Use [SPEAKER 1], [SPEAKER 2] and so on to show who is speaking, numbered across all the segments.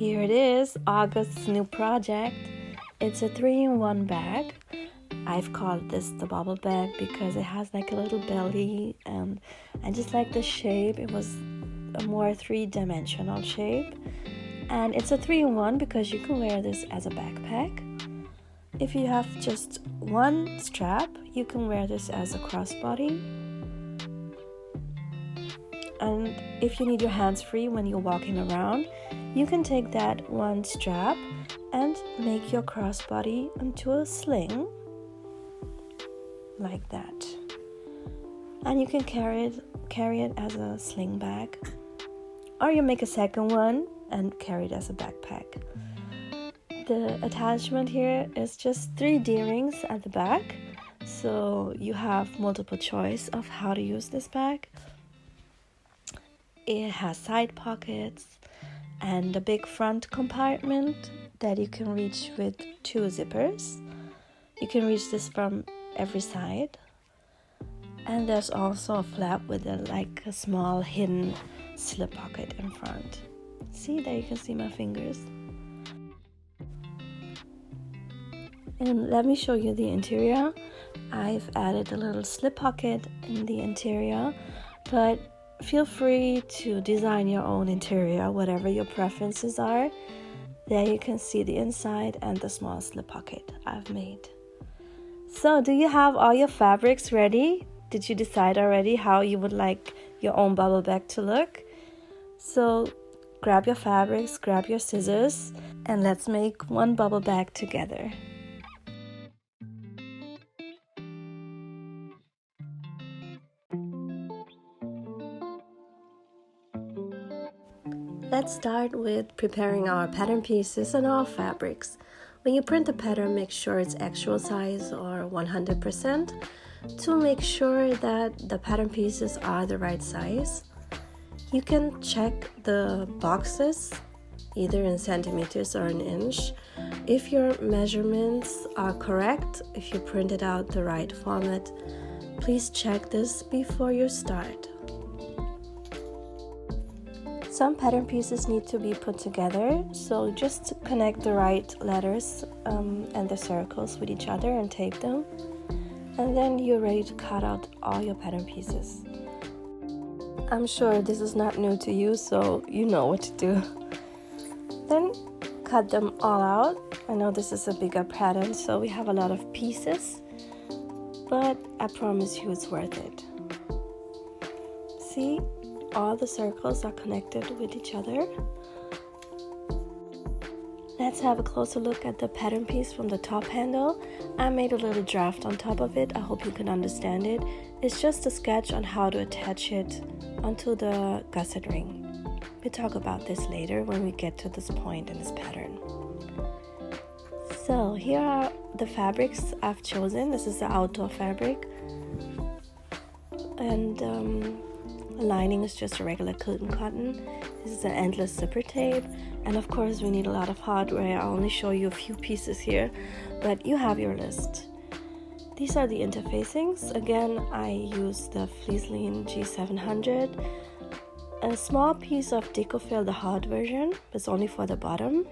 [SPEAKER 1] Here it is, August's new project. It's a 3-in-1 bag. I've called this the bubble bag because it has like a little belly, and I just like the shape. It was a more three-dimensional shape. And it's a 3-in-1 because you can wear this as a backpack. If you have just one strap, you can wear this as a crossbody. And if you need your hands free when you're walking around, you can take that one strap and make your crossbody into a sling like that. And you can carry it as a sling bag, or you make a second one and carry it as a backpack. The attachment here is just 3 D-rings at the back, so you have multiple choice of how to use this bag. It has side pockets and a big front compartment that you can reach with 2 zippers. You can reach this from every side. And there's also a flap with a small hidden slip pocket in front. See, there you can see my fingers. And let me show you the interior. I've added a little slip pocket in the interior, but feel free to design your own interior, whatever your preferences are. There you can see the inside and the small slip pocket I've made. So, do you have all your fabrics ready? Did you decide already how you would like your own bubble bag to look? So, grab your fabrics, grab your scissors, and let's make one bubble bag together. Let's start with preparing our pattern pieces and our fabrics. When you print the pattern, make sure it's actual size or 100% to make sure that the pattern pieces are the right size. You can check the boxes either in centimeters or an inch. If your measurements are correct, if you printed out the right format, please check this before you start. Some pattern pieces need to be put together, so just connect the right letters and the circles with each other and tape them. And then you're ready to cut out all your pattern pieces. I'm sure this is not new to you, so you know what to do. Then cut them all out. I know this is a bigger pattern, so we have a lot of pieces, but I promise you it's worth it. See? All the circles are connected with each other. Let's have a closer look at the pattern piece from the top handle. I made a little draft on top of it. I hope you can understand it. It's just a sketch on how to attach it onto the gusset ring. We'll talk about this later when we get to this point in this pattern. So here are the fabrics I've chosen. This is the outdoor fabric. And lining is just a regular quilting cotton. This is an endless zipper tape, and of course we need a lot of hardware. I'll only show you a few pieces here, but you have your list. These are the interfacings. Again, I use the Fleeceline G700. A small piece of Decofill, the hard version, it's only for the bottom,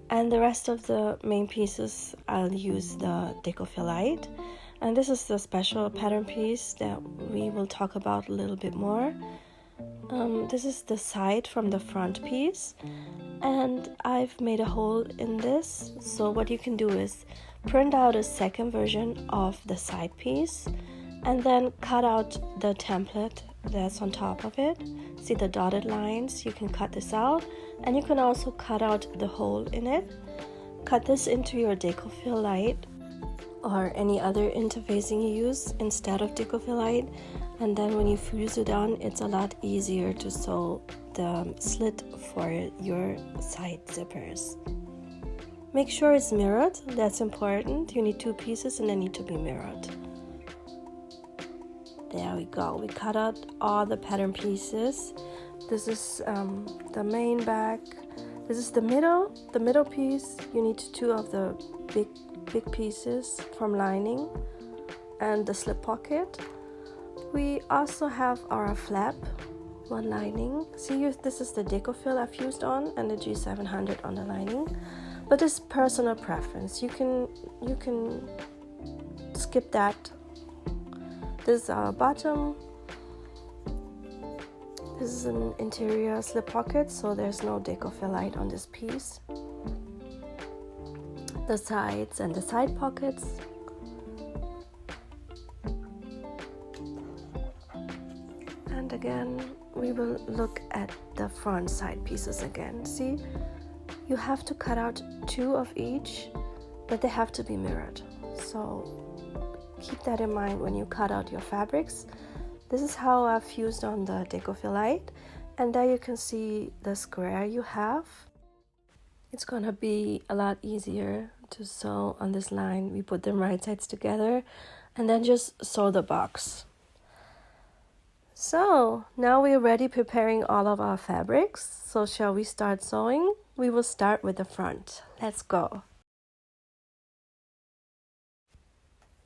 [SPEAKER 1] and the rest of the main pieces I'll use the Decofill Light. And this is the special pattern piece that we will talk about a little bit more. This is the side from the front piece, and I've made a hole in this. So what you can do is print out a second version of the side piece and then cut out the template that's on top of it. See the dotted lines? You can cut this out, and you can also cut out the hole in it. Cut this into your Decofill Light or any other interfacing you use instead of Decofill Light, and then when you fuse it on, it's a lot easier to sew the slit for your side zippers. Make sure it's mirrored, that's important. You need 2 pieces and they need to be mirrored. There we go, we cut out all the pattern pieces. This is the main back. This is the middle piece. You need 2 of the big pieces from lining and the slip pocket. We also have our flap one lining. See, this is the deco fill I've used on, and the G700 on the lining. But it's personal preference. You can skip that. This is our bottom. This is an interior slip pocket, so there's no deco fill light on this piece. The sides and the side pockets. And again, we will look at the front side pieces again. See, you have to cut out 2 of each, but they have to be mirrored. So keep that in mind when you cut out your fabrics. This is how I've used on the deco fill light, and there you can see the square you have. It's gonna be a lot easier to sew on this line. We put them right sides together and then just sew the box. So now we're ready preparing all of our fabrics. So shall we start sewing? We will start with the front. Let's go.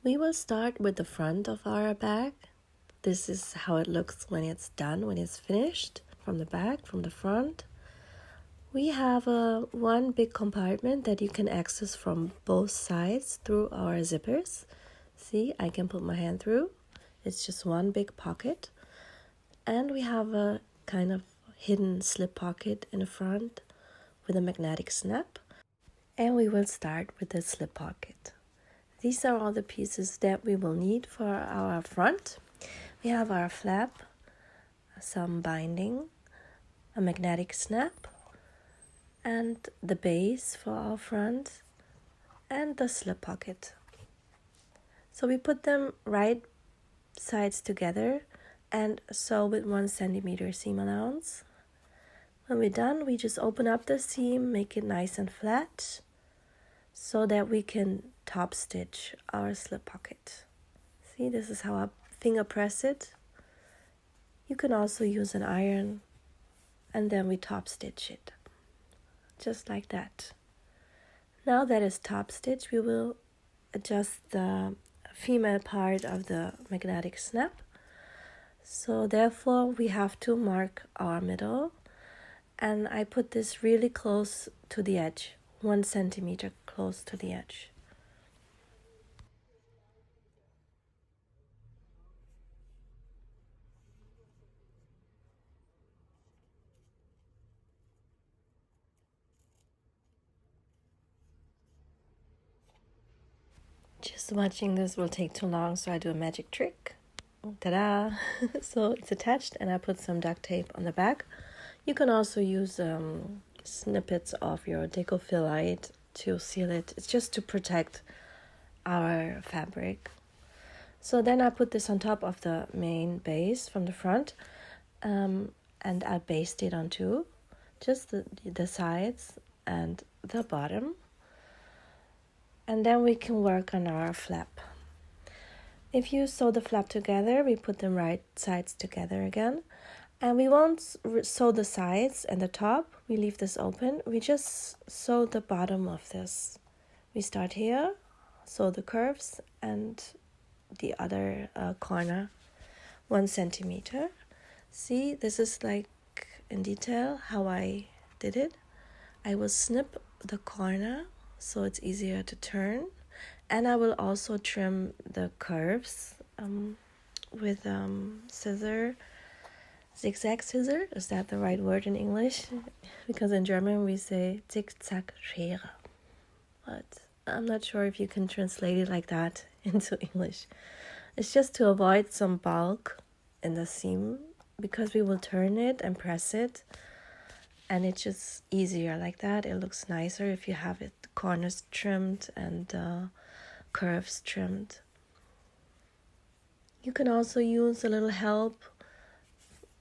[SPEAKER 1] We will start with the front of our bag. This is how it looks when it's done, when it's finished, from the back, from the front. We have one big compartment that you can access from both sides through our zippers. See, I can put my hand through. It's just one big pocket. And we have a kind of hidden slip pocket in the front with a magnetic snap. And we will start with the slip pocket. These are all the pieces that we will need for our front. We have our flap, some binding, a magnetic snap, and the base for our front, and the slip pocket. So we put them right sides together and sew with 1 centimeter seam allowance. When we're done, we just open up the seam, make it nice and flat, so that we can top stitch our slip pocket. See, this is how I finger press it. You can also use an iron, and then we top stitch it, just like that. Now that it's top stitched, we will adjust the female part of the magnetic snap. So therefore we have to mark our middle, and I put this really close to the edge, 1 centimeter close to the edge. Just watching this will take too long, so I do a magic trick. Ta-da! So it's attached, and I put some duct tape on the back. You can also use snippets of your deco fill light to seal it. It's just to protect our fabric. So then I put this on top of the main base from the front, and I basted it onto just the sides and the bottom. And then we can work on our flap. If you sew the flap together, we put them right sides together again. And we won't sew the sides and the top. We leave this open. We just sew the bottom of this. We start here, sew the curves and the other corner, 1 centimeter. See, this is like in detail how I did it. I will snip the corner so it's easier to turn. And I will also trim the curves with zigzag scissor. Is that the right word in English? Because in German we say Zickzack Schere. But I'm not sure if you can translate it like that into English. It's just to avoid some bulk in the seam, because we will turn it and press it, and it's just easier like that. It looks nicer if you have it corners trimmed and curves trimmed. You can also use a little help.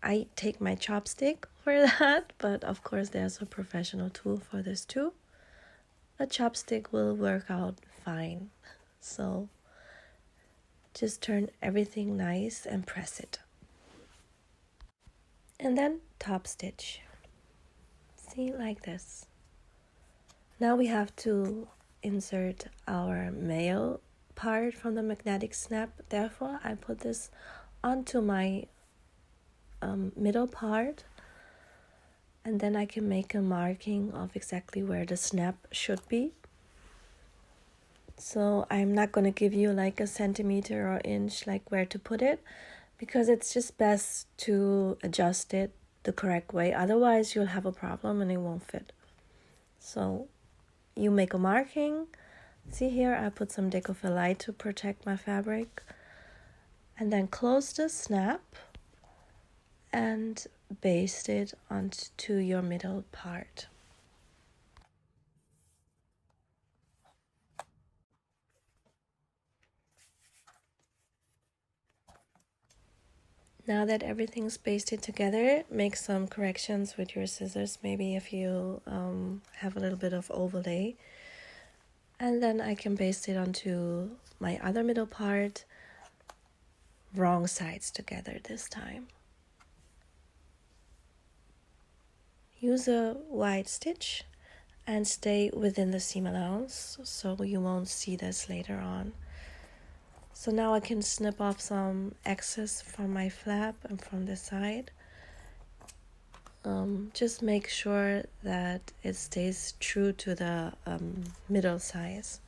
[SPEAKER 1] I take my chopstick for that, but of course there's a professional tool for this too. A chopstick will work out fine. So just turn everything nice and press it. And then top stitch. See, like this. Now we have to insert our male part from the magnetic snap. Therefore, I put this onto my middle part, and then I can make a marking of exactly where the snap should be. So I'm not going to give you like a centimeter or inch like where to put it, because it's just best to adjust it the correct way. Otherwise you'll have a problem and it won't fit. So you make a marking. See here, I put some Decophyllite to protect my fabric, and then close the snap and baste it onto your middle part. Now that everything's basted together, make some corrections with your scissors, maybe if you have a little bit of overlay. And then I can baste it onto my other middle part, wrong sides together this time. Use a wide stitch and stay within the seam allowance so you won't see this later on. So now I can snip off some excess from my flap and from the side. Just make sure that it stays true to the middle size.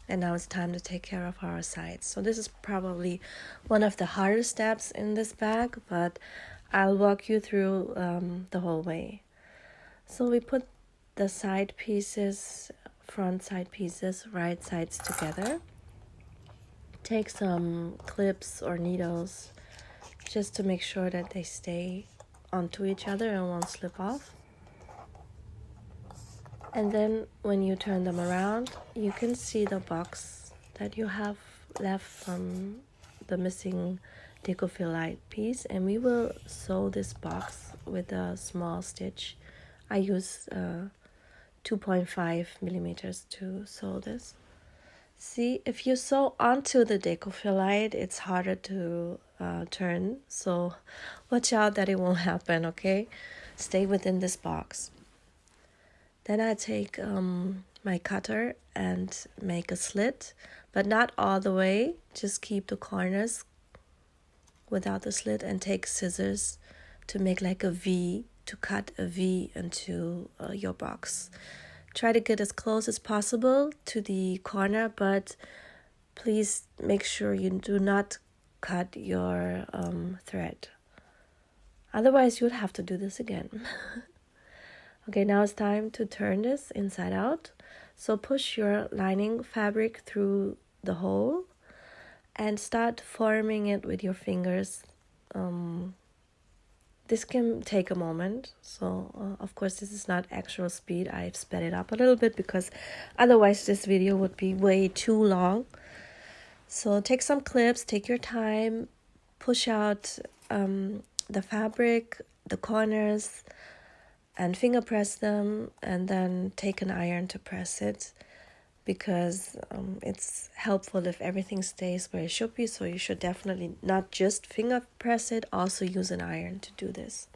[SPEAKER 1] And now it's time to take care of our sides. So this is probably one of the hardest steps in this bag, but I'll walk you through the whole way. So we put the side pieces, front side pieces, right sides together. Take some clips or needles just to make sure that they stay onto each other and won't slip off. And then when you turn them around, you can see the box that you have left from the missing Decophyllite piece, and we will sew this box with a small stitch. I use 2.5 millimeters to sew this. See, if you sew onto the Decophyllite, it's harder to turn, so watch out that it won't happen, okay? Stay within this box. Then I take my cutter and make a slit, but not all the way, just keep the corners without the slit, and take scissors to make like a V, to cut a V into your box. Try to get as close as possible to the corner, but please make sure you do not cut your thread. Otherwise, you'd have to do this again. Okay, now it's time to turn this inside out. So push your lining fabric through the hole and start forming it with your fingers. This can take a moment, so of course this is not actual speed. I've sped it up a little bit because otherwise this video would be way too long. So take some clips, take your time, push out the fabric, the corners, and finger press them, and then take an iron to press it, because it's helpful if everything stays where it should be. So you should definitely not just finger press it, also use an iron to do this.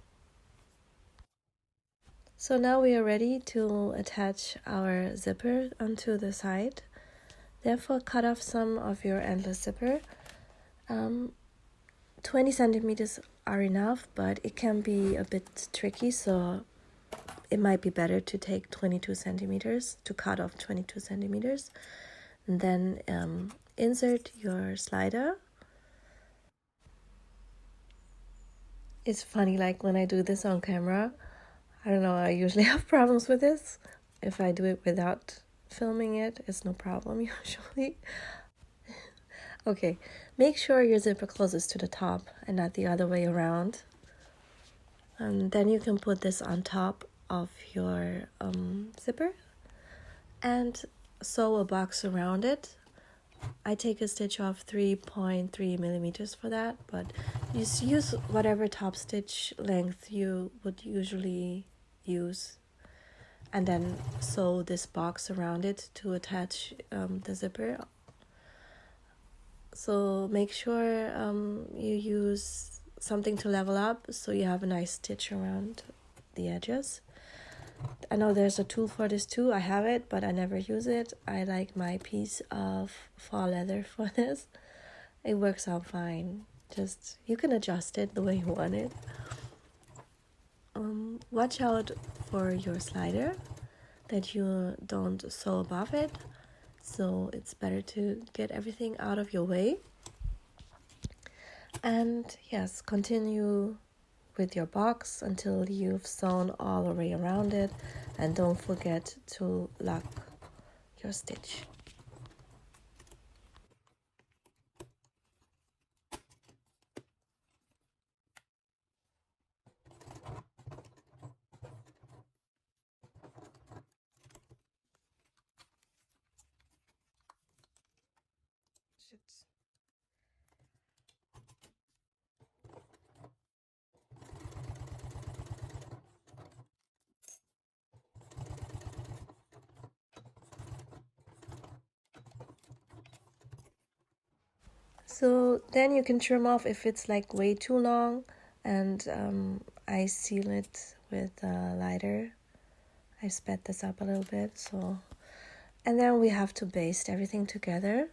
[SPEAKER 1] So now we are ready to attach our zipper onto the side. Therefore, cut off some of your endless zipper. 20 centimeters are enough, but it can be a bit tricky, so it might be better to take 22 centimeters, to cut off 22 centimeters. And then insert your slider. It's funny, like when I do this on camera, I don't know, I usually have problems with this. If I do it without filming it, it's no problem usually. Okay, make sure your zipper closes to the top and not the other way around. And then you can put this on top of your zipper and sew a box around it. I take a stitch of 3.3 millimeters for that, but just use whatever top stitch length you would usually use, and then sew this box around it to attach the zipper. So make sure you use something to level up so you have a nice stitch around the edges. I know there's a tool for this too. I have it, but I never use it. I like my piece of faux leather for this. It works out fine. Just, you can adjust it the way you want it. watch out for your slider that you don't sew above it, so it's better to get everything out of your way. And yes, continue with your box until you've sewn all the way around it, and don't forget to lock your stitch. So then you can trim off if it's like way too long, and I seal it with a lighter. I sped this up a little bit, so, and then we have to baste everything together.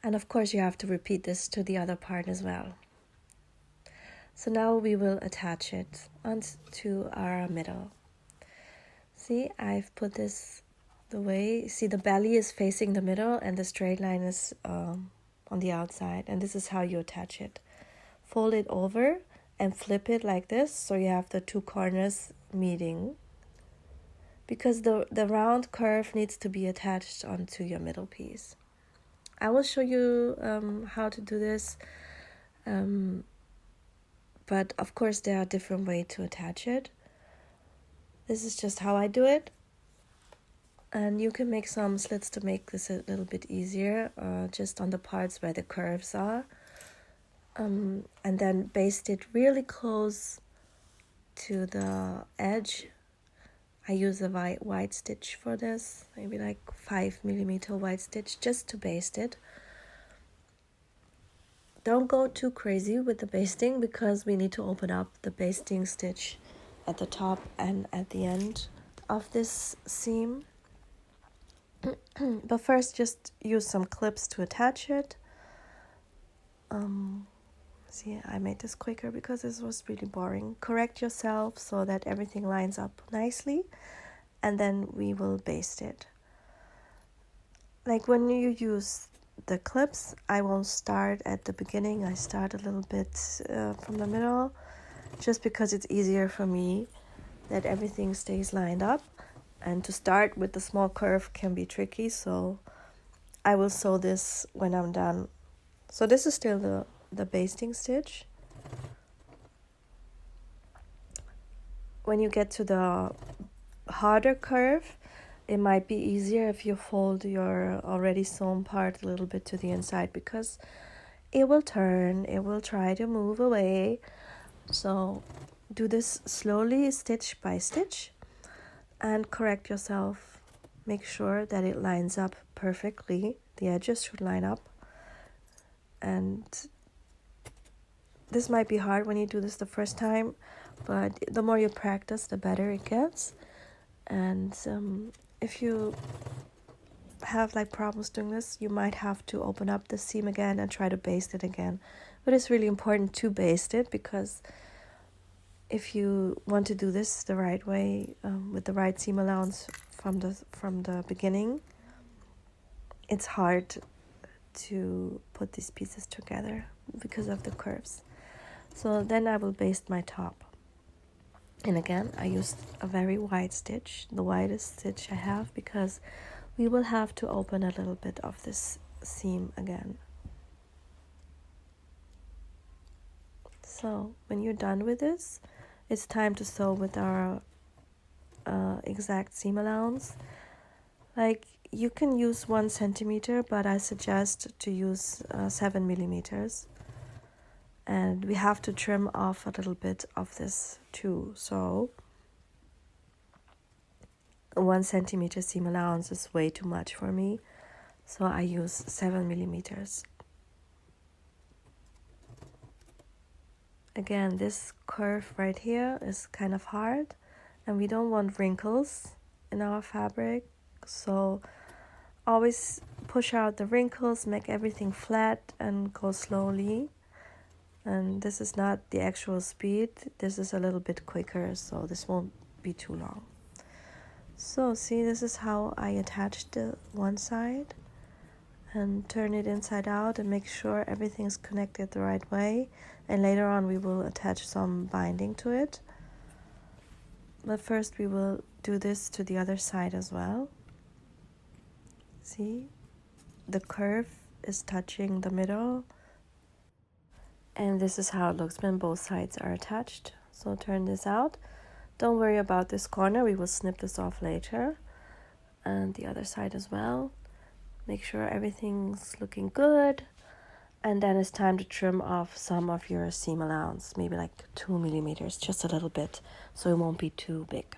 [SPEAKER 1] And of course you have to repeat this to the other part as well. So now we will attach it onto our middle. See, I've put this the way, see the belly is facing the middle and the straight line is on the outside, and this is how you attach it. Fold it over and flip it like this, so you have the two corners meeting, because the round curve needs to be attached onto your middle piece. I will show you how to do this, but of course there are different ways to attach it. This is just how I do it. And you can make some slits to make this a little bit easier, just on the parts where the curves are. And then baste it really close to the edge. I use a white stitch for this, maybe like 5mm white stitch, just to baste it. Don't go too crazy with the basting, because we need to open up the basting stitch at the top and at the end of this seam. But first, just use some clips to attach it. See, I made this quicker because this was really boring. Correct yourself so that everything lines up nicely, and then we will baste it. Like when you use the clips, I won't start at the beginning. I start a little bit from the middle, just because it's easier for me that everything stays lined up. And to start with the small curve can be tricky, so I will sew this when I'm done. So this is still the basting stitch. When you get to the harder curve, it might be easier if you fold your already sewn part a little bit to the inside, because it will turn, it will try to move away. So do this slowly, stitch by stitch, and correct yourself. Make sure that it lines up perfectly. The edges should line up. And this might be hard when you do this the first time, but the more you practice, the better it gets. And if you have like problems doing this, you might have to open up the seam again and try to baste it again. But it's really important to baste it, because if you want to do this the right way, with the right seam allowance from the beginning, it's hard to put these pieces together because of the curves. So then I will baste my top. And again, I used a very wide stitch, the widest stitch I have, because we will have to open a little bit of this seam again. So when you're done with this, it's time to sew with our exact seam allowance. Like, you can use 1 centimeter, but I suggest to use 7mm. And we have to trim off a little bit of this too. So 1 centimeter seam allowance is way too much for me, so I use 7mm. Again, this curve right here is kind of hard, and we don't want wrinkles in our fabric, so always push out the wrinkles, make everything flat, and go slowly. And this is not the actual speed. This is a little bit quicker, so this won't be too long. So see, this is how I attach the one side and turn it inside out and make sure everything's connected the right way. And later on we will attach some binding to it. But first we will do this to the other side as well. See, the curve is touching the middle. And this is how it looks when both sides are attached. So turn this out. Don't worry about this corner. We will snip this off later. And the other side as well. Make sure everything's looking good. And then it's time to trim off some of your seam allowance. Maybe like 2 millimeters, just a little bit. So it won't be too big.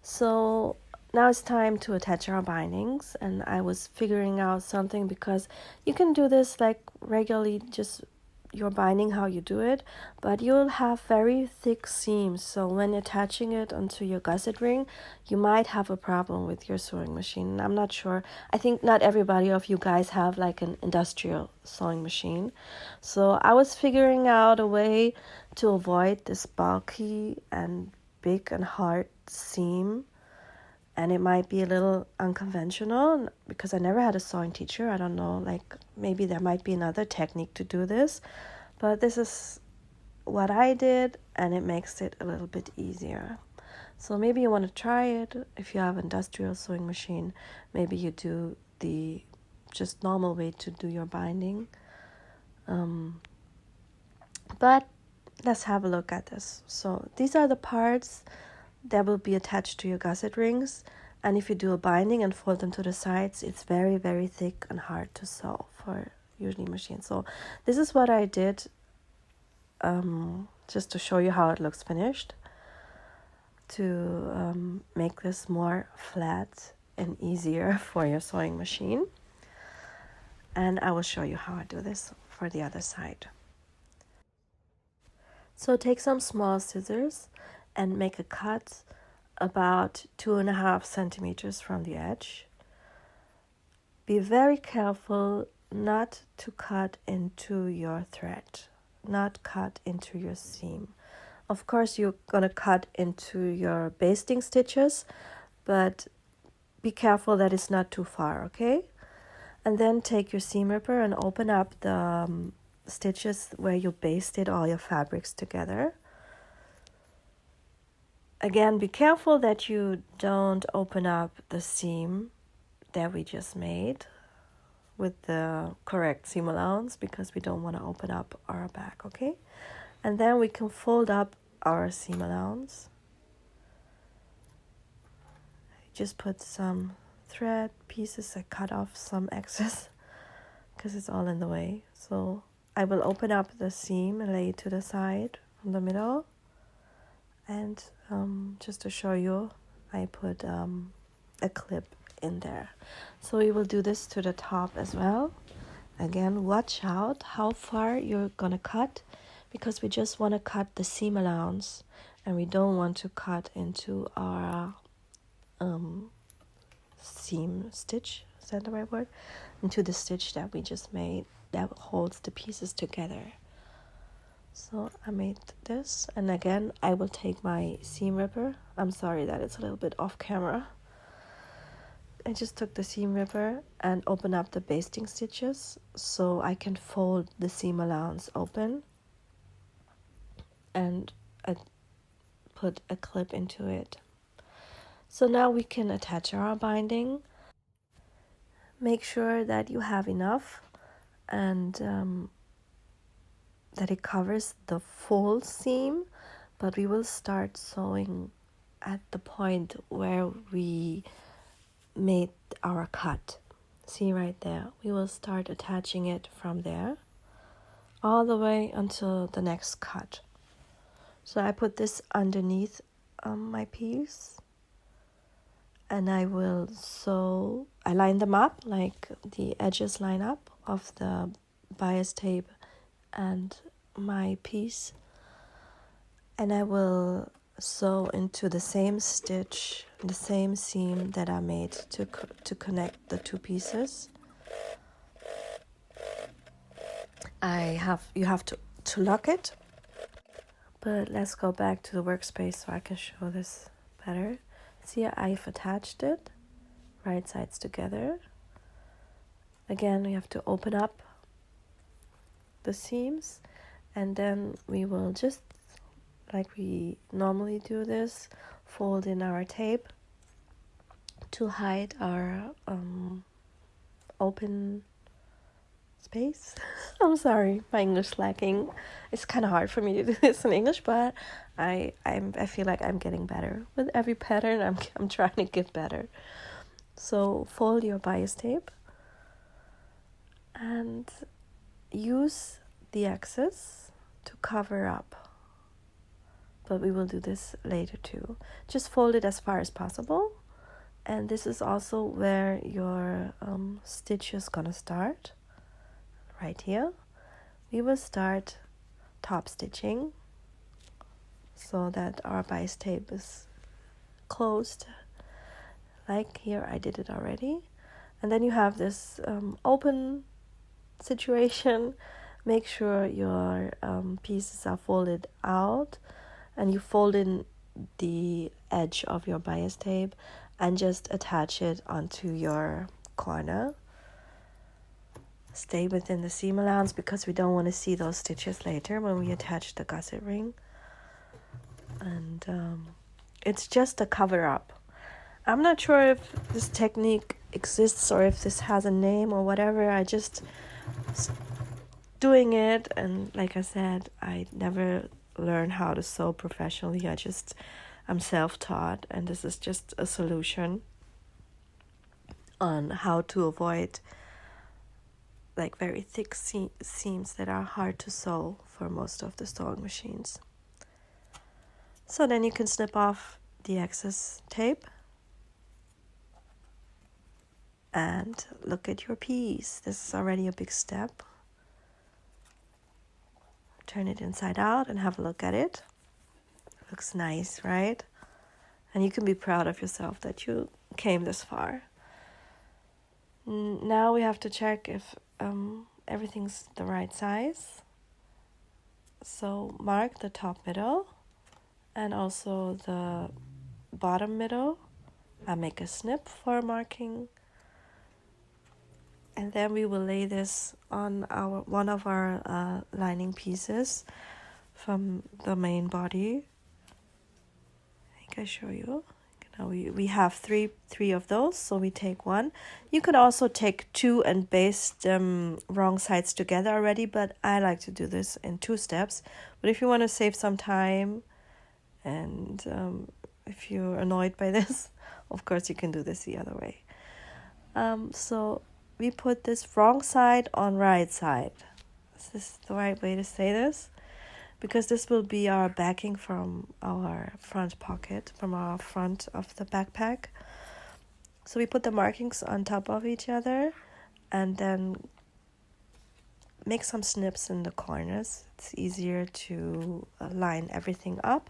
[SPEAKER 1] So now it's time to attach our bindings. And I was figuring out something because you can do this like regularly, just your binding how you do it, but you'll have very thick seams, so when attaching it onto your gusset ring you might have a problem with your sewing machine. I'm not sure. I think not everybody of you guys have like an industrial sewing machine, so I was figuring out a way to avoid this bulky and big and hard seam. And it might be a little unconventional because I never had a sewing teacher. I don't know, like maybe there might be another technique to do this. But this is what I did and it makes it a little bit easier. So maybe you want to try it. If you have an industrial sewing machine, maybe you do the just normal way to do your binding. But let's have a look at this. So these are the parts that will be attached to your gusset rings, and if you do a binding and fold them to the sides, it's very, very thick and hard to sew for usually machines. So this is what I did, just to show you how it looks finished, to make this more flat and easier for your sewing machine. And I will show you how I do this for the other side. So take some small scissors and make a cut about 2.5 centimeters from the edge. Be very careful not to cut into your thread, not cut into your seam. Of course, you're gonna cut into your basting stitches, but be careful that it's not too far, okay? And then take your seam ripper and open up the stitches where you basted all your fabrics together. Again, be careful that you don't open up the seam that we just made with the correct seam allowance, because we don't want to open up our back, okay? And then we can fold up our seam allowance. Just put some thread pieces. I cut off some excess because it's all in the way. So I will open up the seam and lay it to the side from the middle. And just to show you, I put a clip in there. So we will do this to the top as well. Again, watch out how far you're gonna cut, because we just want to cut the seam allowance and we don't want to cut into our seam stitch, is that the right word? Into the stitch that we just made that holds the pieces together. So I made this, and again I will take my seam ripper. I'm sorry that it's a little bit off camera. I just took the seam ripper and opened up the basting stitches so I can fold the seam allowance open, and I put a clip into it. So now we can attach our binding. Make sure that you have enough and that it covers the full seam, but we will start sewing at the point where we made our cut. See right there, we will start attaching it from there all the way until the next cut. So I put this underneath my piece, and I will sew, I line them up like the edges line up of the bias tape and my piece, and I will sew into the same stitch, the same seam that I made to connect the two pieces. You have to to lock it. But let's go back to the workspace so I can show this better. See, I've attached it, right sides together. Again, we have to open up the seams, and then we will just, like we normally do this, fold in our tape to hide our open space. I'm sorry, my English lacking. It's kind of hard for me to do this in English, but I feel like I'm getting better with every pattern. I'm trying to get better. So fold your bias tape and use the excess to cover up. But we will do this later too. Just fold it as far as possible. And this is also where your stitch is gonna start. Right here. We will start top stitching so that our bias tape is closed. Like here, I did it already. And then you have this open situation. Make sure your pieces are folded out, and you fold in the edge of your bias tape and just attach it onto your corner. Stay within the seam allowance because we don't want to see those stitches later when we attach the gusset ring. And it's just a cover up. I'm not sure if this technique exists or if this has a name or whatever. I just doing it, and like I said, I never learned how to sew professionally. I'm self-taught, and this is just a solution on how to avoid like very thick seams that are hard to sew for most of the sewing machines. So then you can snip off the excess tape and look at your piece. This is already a big step. Turn it inside out and have a look at it. Looks nice, right? And you can be proud of yourself that you came this far. Now we have to check if everything's the right size. So mark the top middle and also the bottom middle. I make a snip for marking. And then we will lay this on one of our lining pieces from the main body. I think I show you. Now we have three of those, so we take one. You could also take two and baste them wrong sides together already, but I like to do this in 2 steps. But if you want to save some time, and if you're annoyed by this, of course you can do this the other way. So we put this wrong side on right side. Is this the right way to say this? Because this will be our backing from our front pocket, from our front of the backpack. So we put the markings on top of each other and then make some snips in the corners. It's easier to line everything up.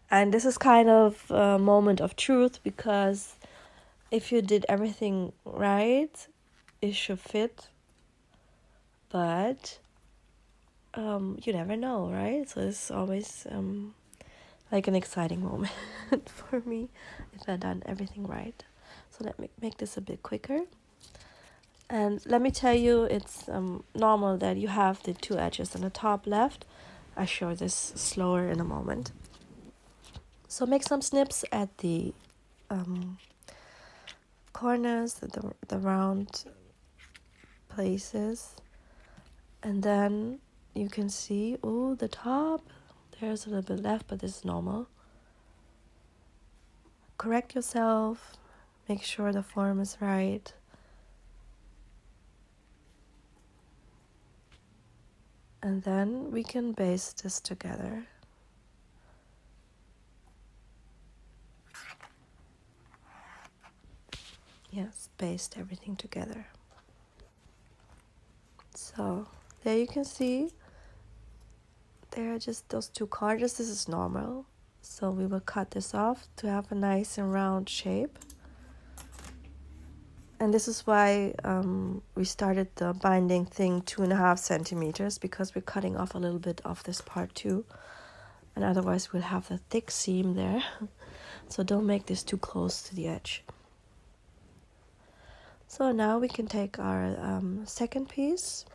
[SPEAKER 1] And this is kind of a moment of truth, because if you did everything right, it should fit. But you never know, right? So it's always like an exciting moment for me if I've done everything right. So let me make this a bit quicker. And let me tell you, it's normal that you have the 2 edges on the top left. I'll show this slower in a moment. So make some snips at the corners, the round places. And then you can see, the top, there's a little bit left, but this is normal. Correct yourself, make sure the form is right. And then we can baste this together. Yes, baste everything together. So there you can see, there are just those 2 corners. This is normal. So we will cut this off to have a nice and round shape. And this is why we started the binding thing 2.5 centimeters, because we're cutting off a little bit of this part too. And otherwise we'll have the thick seam there. So don't make this too close to the edge. So now we can take our second piece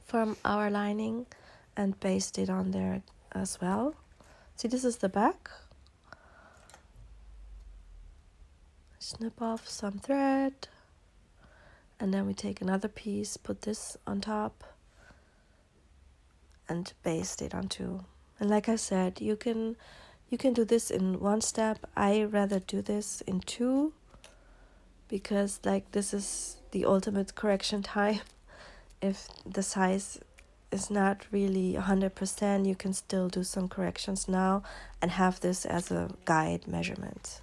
[SPEAKER 1] from our lining and baste it on there as well. See, this is the back. Snip off some thread, and then we take another piece, put this on top, and baste it onto. And like I said, you can do this in one step. I rather do this in two, because like this is the ultimate correction time. If the size is not really 100%, you can still do some corrections now and have this as a guide measurement.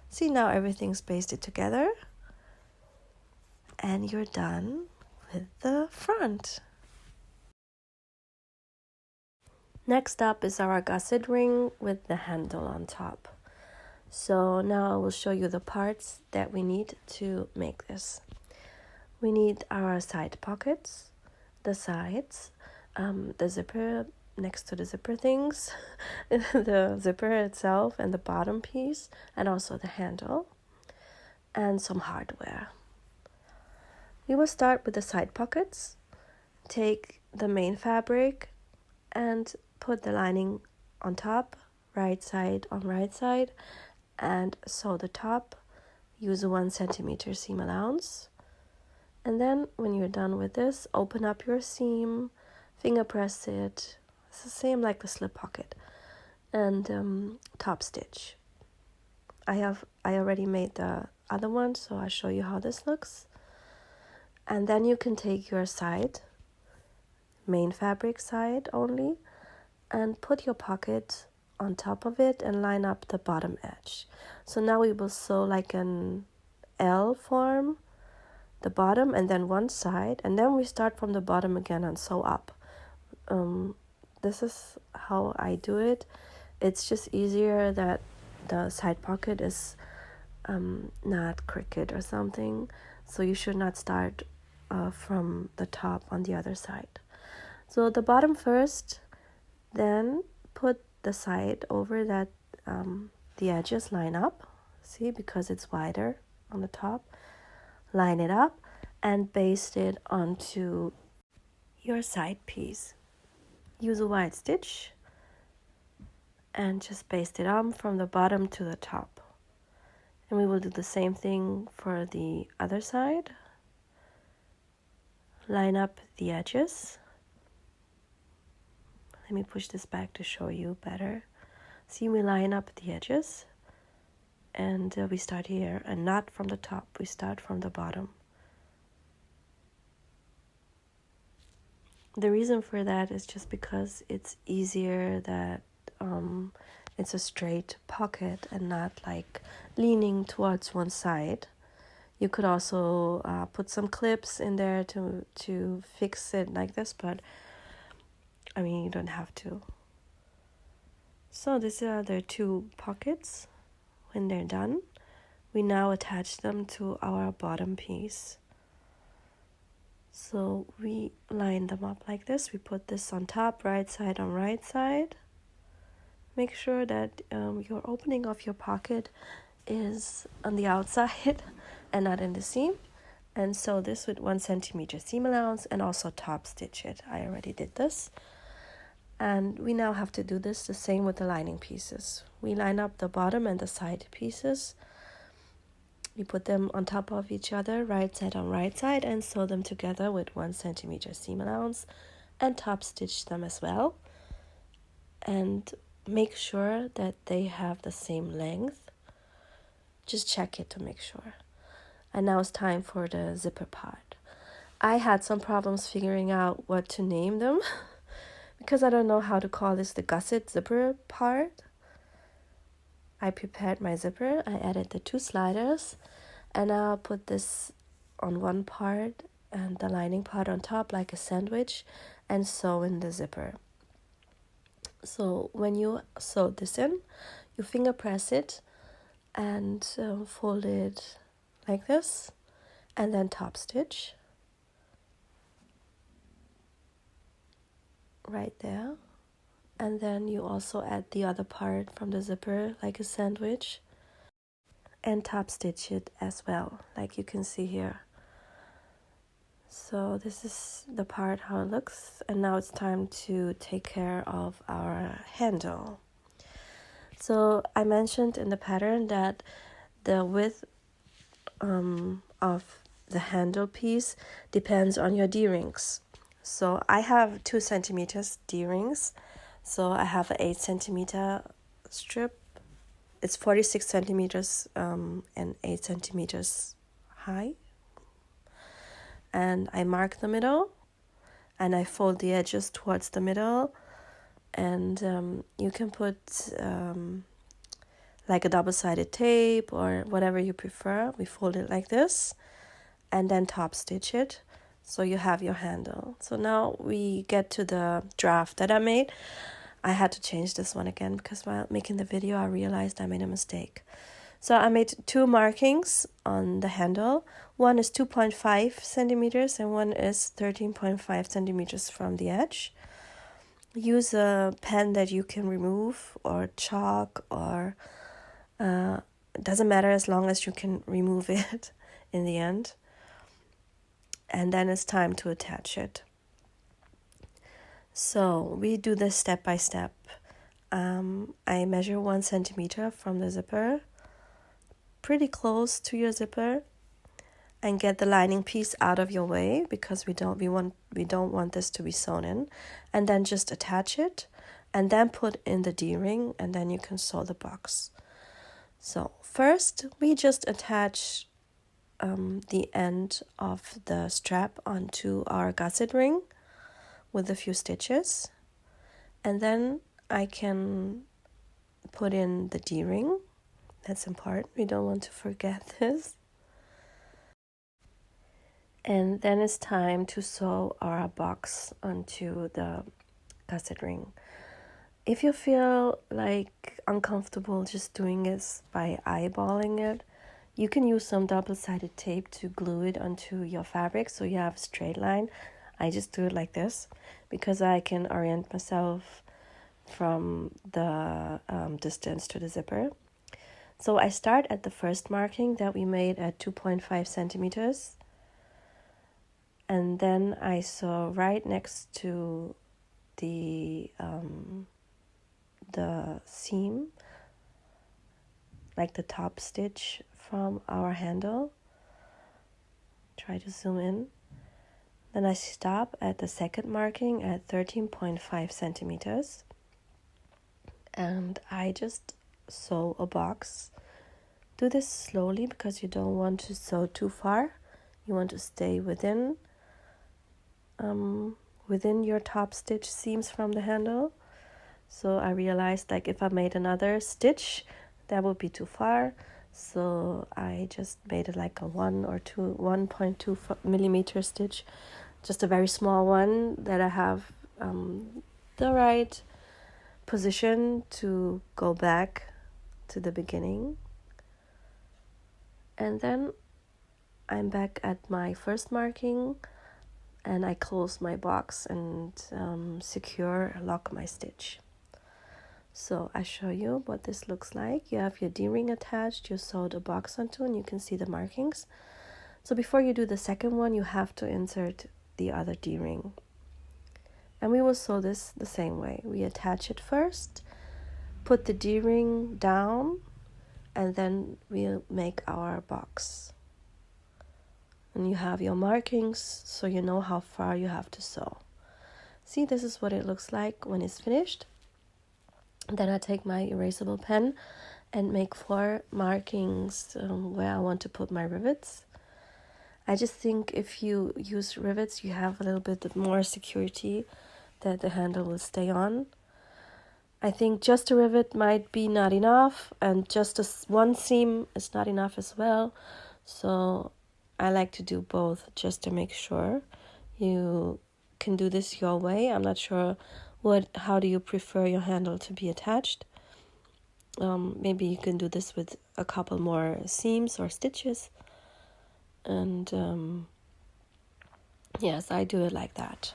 [SPEAKER 1] See, now everything's basted together and you're done with the front. Next up is our gusset ring with the handle on top. So now I will show you the parts that we need to make this. We need our side pockets, the sides, the zipper next to the zipper things, the zipper itself and the bottom piece, and also the handle, and some hardware. We will start with the side pockets. Take the main fabric and put the lining on top, right side on right side, and sew the top. Use a 1 centimeter seam allowance. And then when you're done with this, open up your seam, finger press it. It's the same like the slip pocket, and top stitch. I already made the other one, so I'll show you how this looks. And then you can take your side, main fabric side only, and put your pocket on top of it and line up the bottom edge. So now we will sew like an L form, the bottom and then one side, and then we start from the bottom again and sew up. This is how I do it. It's just easier that the side pocket is not crooked or something, so you should not start from the top on the other side. So the bottom first, then put the side over that the edges line up, see, because it's wider on the top. Line it up and baste it onto your side piece. Use a wide stitch and just baste it on from the bottom to the top. And we will do the same thing for the other side. Line up the edges. Let me push this back to show you better. See, we line up the edges, and we start here, and not from the top, we start from the bottom. The reason for that is just because it's easier that it's a straight pocket and not like leaning towards one side. You could also put some clips in there to fix it like this, but I mean, you don't have to. So these are the two pockets. When they're done, we now attach them to our bottom piece. So we line them up like this. We put this on top, right side on right side. Make sure that your opening of your pocket is on the outside and not in the seam. And sew this with 1 centimeter seam allowance and also top stitch it. I already did this. And we now have to do this the same with the lining pieces. We line up the bottom and the side pieces. We put them on top of each other, right side on right side, and sew them together with 1 centimeter seam allowance and top stitch them as well. And make sure that they have the same length. Just check it to make sure. And now it's time for the zipper part. I had some problems figuring out what to name them because I don't know how to call this the gusset zipper part. I prepared my zipper. I added the 2 sliders, and I'll put this on one part and the lining part on top like a sandwich and sew in the zipper. So when you sew this in, you finger press it and fold it like this, and then top stitch right there. And then you also add the other part from the zipper like a sandwich and top stitch it as well, like you can see here. So this is the part how it looks, and now it's time to take care of our handle. So I mentioned in the pattern that the width of the handle piece depends on your D-rings. So I have 2 centimeters D-rings. So I have an 8 centimeter strip. It's 46 centimeters and 8 centimeters high. And I mark the middle and I fold the edges towards the middle. And you can put like a double-sided tape or whatever you prefer. We fold it like this and then top stitch it so you have your handle. So now we get to the draft that I made. I had to change this one again because while making the video I realized I made a mistake. So I made 2 markings on the handle. One is 2.5 centimeters and one is 13.5 centimeters from the edge. Use a pen that you can remove or chalk or it doesn't matter as long as you can remove it in the end. And then it's time to attach it. So we do this step by step. I measure 1 centimeter from the zipper, pretty close to your zipper, and get the lining piece out of your way because we don't want this to be sewn in, and then just attach it and then put in the D-ring and then you can sew the box. So first we just attach the end of the strap onto our gusset ring with a few stitches, and then I can put in the D-ring. That's important, we don't want to forget this. And then it's time to sew our box onto the gusset ring. If you feel like uncomfortable just doing this by eyeballing it, you can use some double-sided tape to glue it onto your fabric so you have a straight line. I just do it like this because I can orient myself from the distance to the zipper. So I start at the first marking that we made at 2.5 centimeters. And then I sew right next to the seam, like the top stitch from our handle. Try to zoom in. Then I stop at the second marking at 13.5 centimeters. And I just sew a box. Do this slowly because you don't want to sew too far. You want to stay within your top stitch seams from the handle. So I realized like if I made another stitch that would be too far, so I just made it like a 1.2 millimeter stitch, just a very small one that I have the right position to go back to the beginning. And then I'm back at my first marking and I close my box and lock my stitch. So I show you what this looks like. You have your D-ring attached, you sew the box onto, and you can see the markings. So before you do the second one, you have to insert the other D-ring. And we will sew this the same way. We attach it first, put the D-ring down, and then we'll make our box. And you have your markings so you know how far you have to sew. See, this is what it looks like when it's finished. Then I take my erasable pen and make 4 markings where I want to put my rivets. I just think if you use rivets, you have a little bit more security that the handle will stay on. I think just a rivet might be not enough, and just one seam is not enough as well. So I like to do both just to make sure. You can do this your way. I'm not sure how do you prefer your handle to be attached. Maybe you can do this with a couple more seams or stitches. And yes, I do it like that.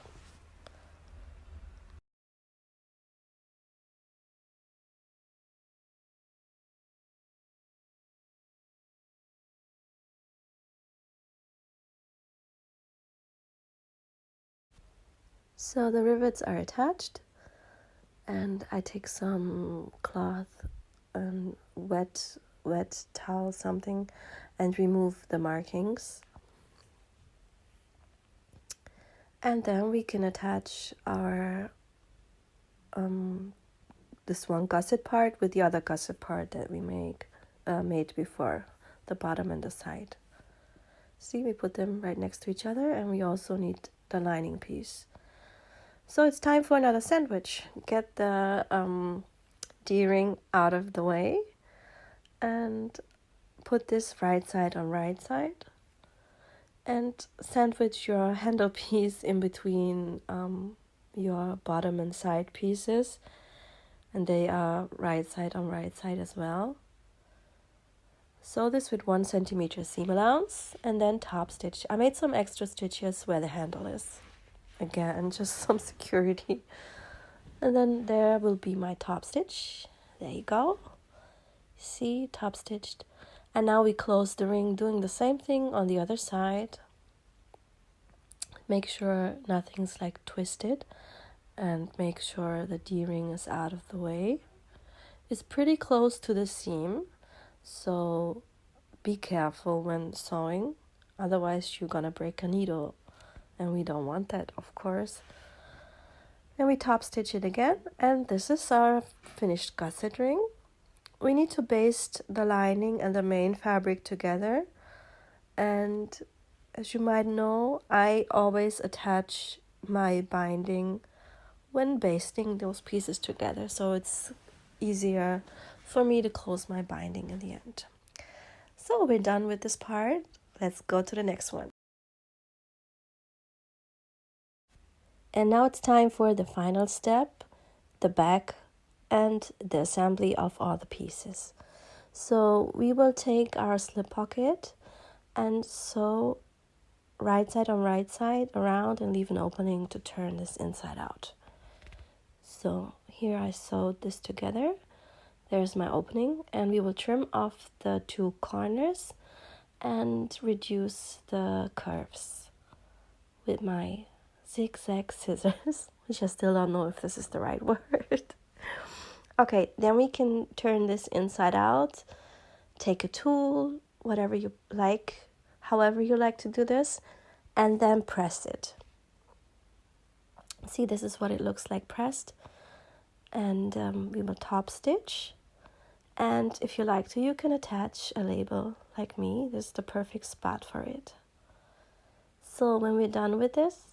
[SPEAKER 1] So the rivets are attached, and I take some cloth and wet towel something and remove the markings. And then we can attach our this one gusset part with the other gusset part that we made before, the bottom and the side. See, we put them right next to each other, and we also need the lining piece. So it's time for another sandwich. Get the D-ring out of the way and put this right side on right side, and sandwich your handle piece in between your bottom and side pieces, and they are right side on right side as well. Sew this with 1 centimeter seam allowance and then top stitch. I made some extra stitches where the handle is. Again, just some security. And then there will be my top stitch. There you go. See, top stitched. And now we close the ring, doing the same thing on the other side. Make sure nothing's like twisted, and make sure the D-ring is out of the way. It's pretty close to the seam, so be careful when sewing, otherwise you're gonna break a needle, and we don't want that, of course. Then we top stitch it again, and this is our finished gusset ring. We need to baste the lining and the main fabric together, and as you might know, I always attach my binding when basting those pieces together, so it's easier for me to close my binding in the end. So we're done with this part. Let's go to the next one. And now it's time for the final step, the back and the assembly of all the pieces. So we will take our slip pocket and sew right side on right side around and leave an opening to turn this inside out. So here I sewed this together. There's my opening, and we will trim off the 2 corners and reduce the curves with my zigzag scissors, which I still don't know if this is the right word. Okay, then we can turn this inside out, take a tool, whatever you like, however you like to do this, and then press it. See, this is what it looks like pressed. And we will top stitch. And if you like to, you can attach a label like me. This is the perfect spot for it. So when we're done with this,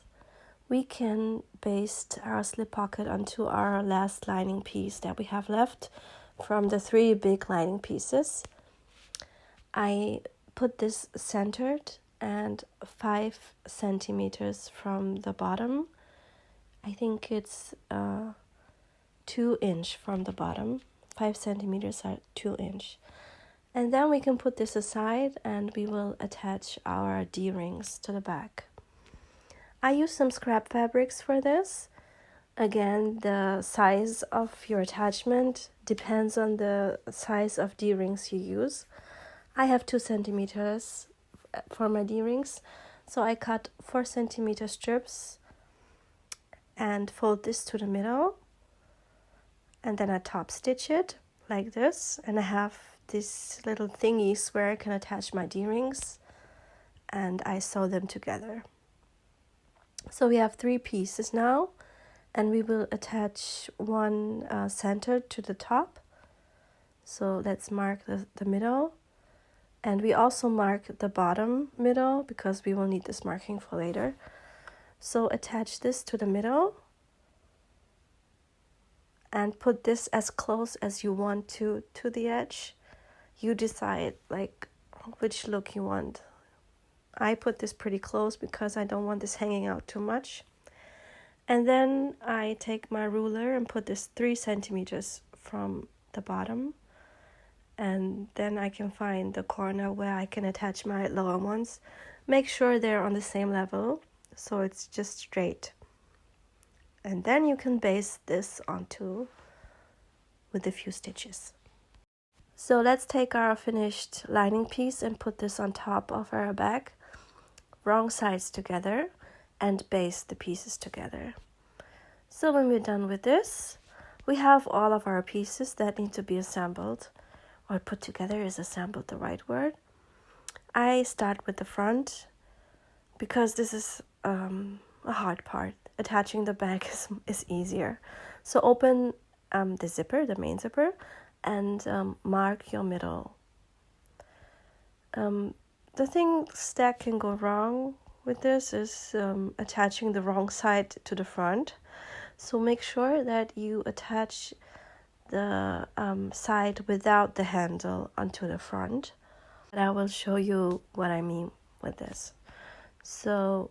[SPEAKER 1] we can baste our slip pocket onto our last lining piece that we have left from the 3 big lining pieces. I put this centered and 5 centimeters from the bottom. I think it's 2-inch from the bottom. 5 centimeters are 2-inch. And then we can put this aside, and we will attach our D-rings to the back. I use some scrap fabrics for this. Again, the size of your attachment depends on the size of D-rings you use. I have 2 centimeters for my D-rings, so I cut 4 centimeter strips and fold this to the middle, and then I top stitch it like this, and I have these little thingies where I can attach my D-rings, and I sew them together. So we have 3 pieces now, and we will attach one centered to the top. So let's mark the middle, and we also mark the bottom middle because we will need this marking for later. So attach this to the middle and put this as close as you want to the edge. You decide like which look you want. I put this pretty close because I don't want this hanging out too much. And then I take my ruler and put this 3 centimeters from the bottom and then I can find the corner where I can attach my lower ones. Make sure they're on the same level so it's just straight. And then you can baste this onto with a few stitches. So let's take our finished lining piece and put this on top of our bag, wrong sides together, and baste the pieces together. So when we're done with this, we have all of our pieces that need to be assembled, or put together. Is assembled the right word? I start with the front because this is a hard part. Attaching the bag is easier. So open the zipper, the main zipper, and mark your middle. The things that can go wrong with this is attaching the wrong side to the front. So make sure that you attach the side without the handle onto the front. And I will show you what I mean with this. So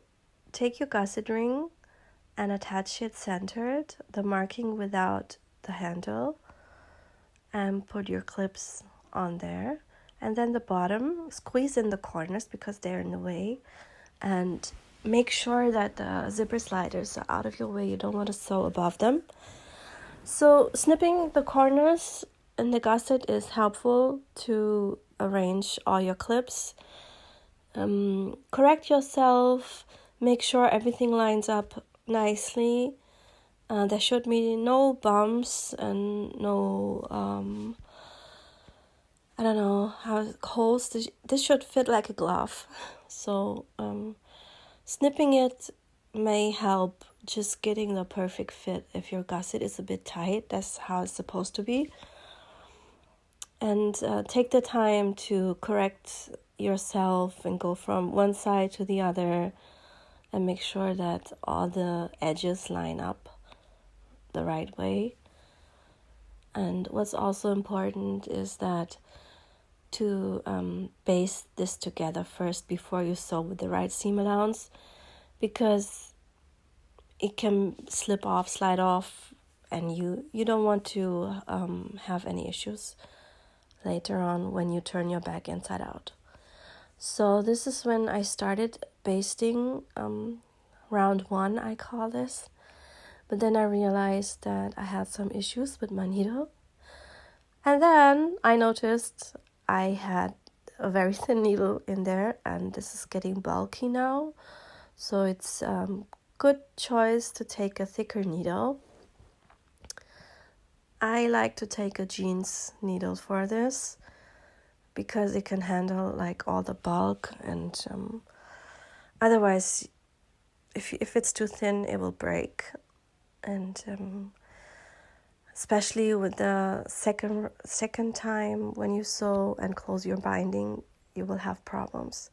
[SPEAKER 1] take your gusset ring and attach it centered, the marking without the handle, and put your clips on there. And then the bottom, squeeze in the corners because they're in the way, and make sure that the zipper sliders are out of your way. You don't want to sew above them. So snipping the corners in the gusset is helpful to arrange all your clips. Correct yourself, make sure everything lines up nicely. There should be no bumps and no I don't know how holes. This should fit like a glove. So snipping it may help just getting the perfect fit. If your gusset is a bit tight, that's how it's supposed to be. And take the time to correct yourself and go from one side to the other and make sure that all the edges line up the right way. And what's also important is that to baste this together first before you sew with the right seam allowance, because it can slip off, slide off, and you don't want to have any issues later on when you turn your bag inside out. So this is when I started basting, round 1 I call this, but then I realized that I had some issues with my needle, and then I noticed I had a very thin needle in there, and this is getting bulky now, so it's good choice to take a thicker needle. I like to take a jeans needle for this because it can handle like all the bulk, and otherwise if it's too thin it will break, and especially with the second time when you sew and close your binding, you will have problems.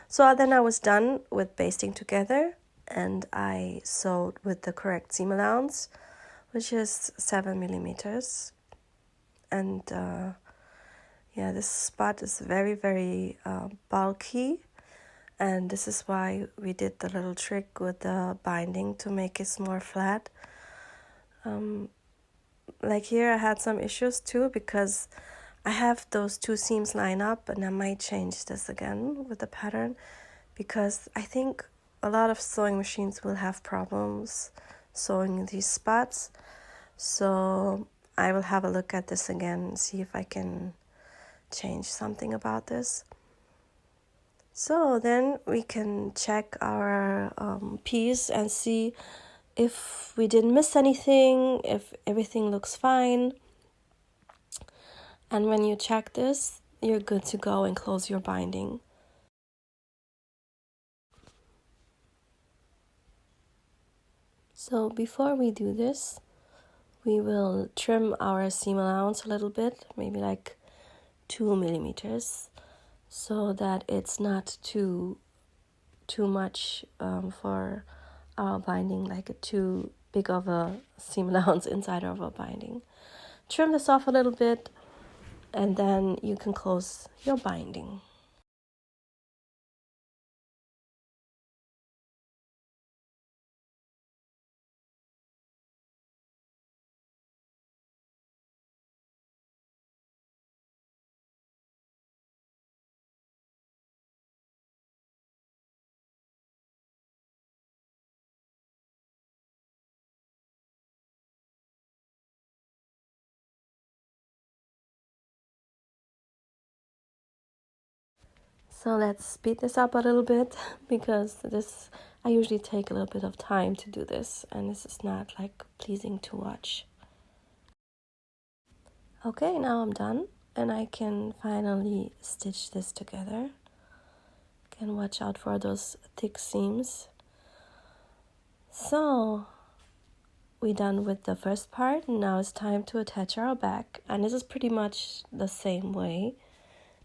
[SPEAKER 1] So then I was done with basting together, and I sewed with the correct seam allowance, which is 7 millimeters. And yeah, this spot is very, very bulky, and this is why we did the little trick with the binding to make it more flat. Like here I had some issues too because I have those two seams line up, and I might change this again with the pattern because I think a lot of sewing machines will have problems sewing these spots. So I will have a look at this again and see if I can change something about this. So then we can check our piece and see if we didn't miss anything, if everything looks fine. And when you check this, you're good to go and close your binding. So before we do this, we will trim our seam allowance a little bit, maybe like 2 millimeters, so that it's not too much for our binding, like a too big of a seam allowance inside of our binding. Trim this off a little bit, and then you can close your binding. So let's speed this up a little bit because I usually take a little bit of time to do this, and this is not like pleasing to watch. Okay, now I'm done and I can finally stitch this together. Can watch out for those thick seams. So we're done with the first part, and now it's time to attach our back. And this is pretty much the same way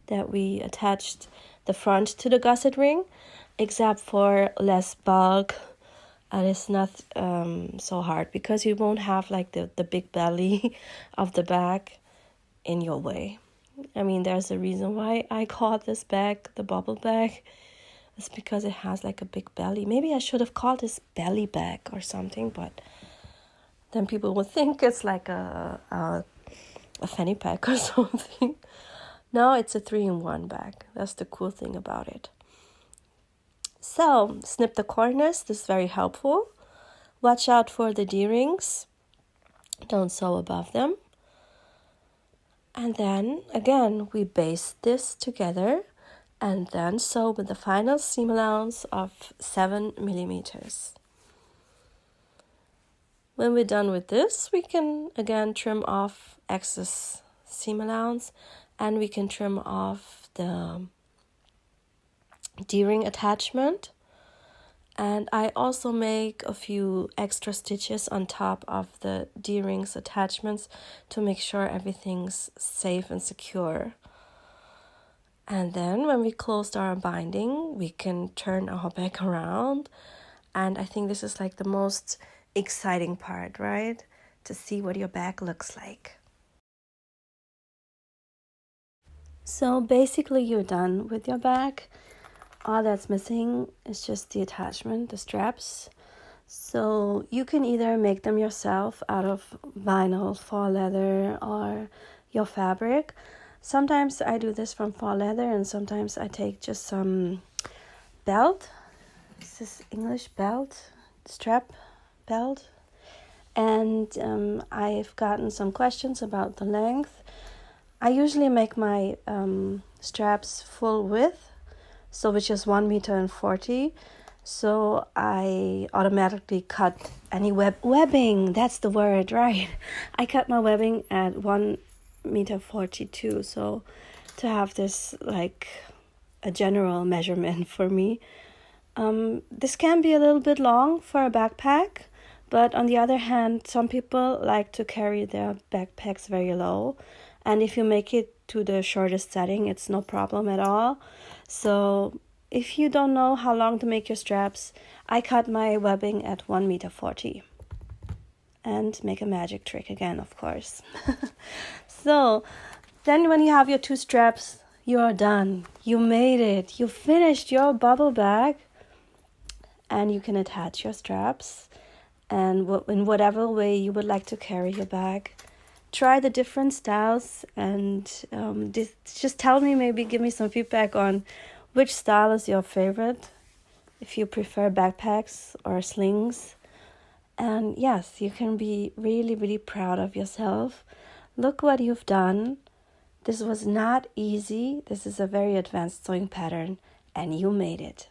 [SPEAKER 1] that we attached the front to the gusset ring, except for less bulk, and it's not so hard because you won't have like the big belly of the bag in your way. I mean, there's a reason why I called this bag the bubble bag. It's because it has like a big belly. Maybe I should have called this belly bag or something, but then people would think it's like a fanny pack or something. No, it's a 3-in-1 bag. That's the cool thing about it. So, snip the corners. This is very helpful. Watch out for the D-rings. Don't sew above them. And then, again, we baste this together and then sew with the final seam allowance of 7 millimeters. When we're done with this, we can again trim off excess seam allowance, and we can trim off the D-ring attachment. And I also make a few extra stitches on top of the D-rings attachments to make sure everything's safe and secure. And then when we closed our binding, we can turn our bag around. And I think this is like the most exciting part, right? To see what your bag looks like. So basically you're done with your bag. All that's missing is just the attachment, the straps. So you can either make them yourself out of vinyl, faux leather, or your fabric. Sometimes I do this from faux leather, and sometimes I take just some belt. This is English belt, strap belt. And I've gotten some questions about the length. I usually make my straps full width, so which is 1.40 meters. So I automatically cut any webbing. That's the word, right? I cut my webbing at 1.42 meters. So to have this like a general measurement for me. This can be a little bit long for a backpack, but on the other hand, some people like to carry their backpacks very low. And if you make it to the shortest setting, it's no problem at all. So if you don't know how long to make your straps, I cut my webbing at 1.40 meters. And make a magic trick again, of course. So then when you have your two straps, you're done. You made it. You finished your bubble bag. And you can attach your straps and in whatever way you would like to carry your bag. Try the different styles and just tell me, maybe give me some feedback on which style is your favorite, if you prefer backpacks or slings. And yes, you can be really, really proud of yourself. Look what you've done. This was not easy. This is a very advanced sewing pattern, and you made it.